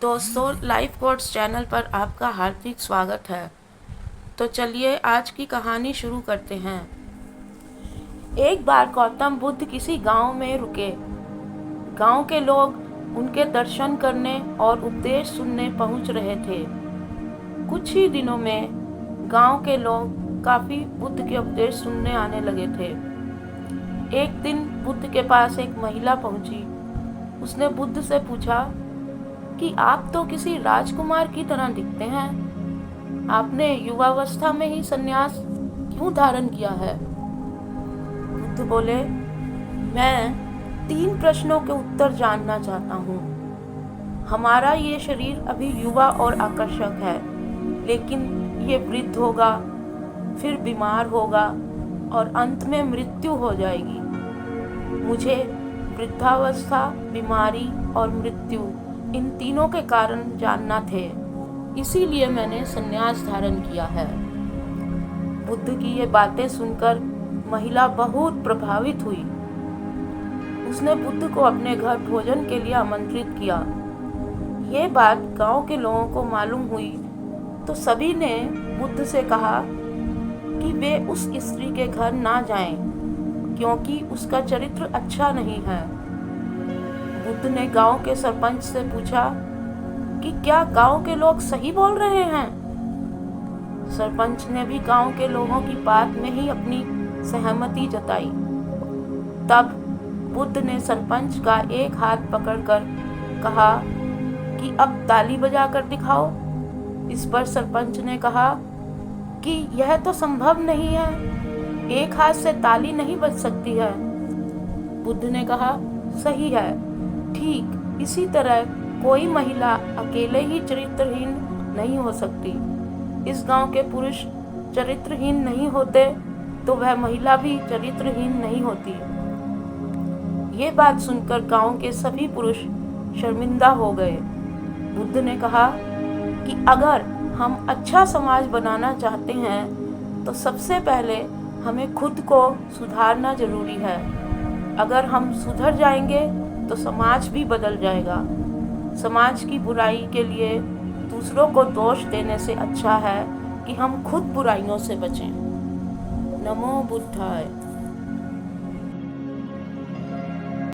दोस्तों, life quotes channel पर आपका हार्दिक स्वागत है। तो चलिए आज की कहानी शुरू करते हैं। एक बार गौतम बुद्ध किसी गांव में रुके। गांव के लोग उनके दर्शन करने और उपदेश सुनने पहुंच रहे थे। कुछ ही दिनों में गांव के लोग काफी बुद्ध के उपदेश सुनने आने लगे थे। एक दिन बुद्ध के पास एक महिला पहुंची। उसने बुद्ध से पूछा कि आप तो किसी राजकुमार की तरह दिखते हैं। आपने युवावस्था में ही संन्यास क्यों धारण किया है? बुद्ध बोले, मैं 3 प्रश्नों के उत्तर जानना चाहता हूँ। हमारा ये शरीर अभी युवा और आकर्षक है, लेकिन ये वृद्ध होगा, फिर बीमार होगा और अंत में मृत्यु हो जाएगी। मुझे वृद्धावस्था, बीमारी और मृत्यु, इन तीनों के कारण जानना थे। इसीलिए मैंने संन्यास धारण किया है। बुद्ध की ये बातें सुनकर महिला बहुत प्रभावित हुई। उसने बुद्ध को अपने घर भोजन के लिए आमंत्रित किया। ये बात गांव के लोगों को मालूम हुई तो सभी ने बुद्ध से कहा कि वे उस स्त्री के घर ना जाएं, क्योंकि उसका चरित्र अच्छा नहीं है। बुद्ध ने गांव के सरपंच से पूछा कि क्या गांव के लोग सही बोल रहे हैं? सरपंच ने भी गांव के लोगों की बात में ही अपनी सहमति जताई। तब बुद्ध ने सरपंच का एक हाथ पकड़कर कहा कि अब ताली बजाकर दिखाओ। इस पर सरपंच ने कहा कि यह तो संभव नहीं है, एक हाथ से ताली नहीं बज सकती है। बुद्ध ने कहा, सही है, ठीक इसी तरह कोई महिला अकेले ही चरित्रहीन नहीं हो सकती। इस गांव के पुरुष चरित्रहीन नहीं होते तो वह महिला भी चरित्रहीन नहीं होती। ये बात सुनकर गांव के सभी पुरुष शर्मिंदा हो गए। बुद्ध ने कहा कि अगर हम अच्छा समाज बनाना चाहते हैं तो सबसे पहले हमें खुद को सुधारना जरूरी है। अगर हम सुधर जाएंगे तो समाज भी बदल जाएगा। समाज की बुराई के लिए दूसरों को दोष देने से अच्छा है कि हम खुद बुराइयों से बचें। नमो बुद्धाय।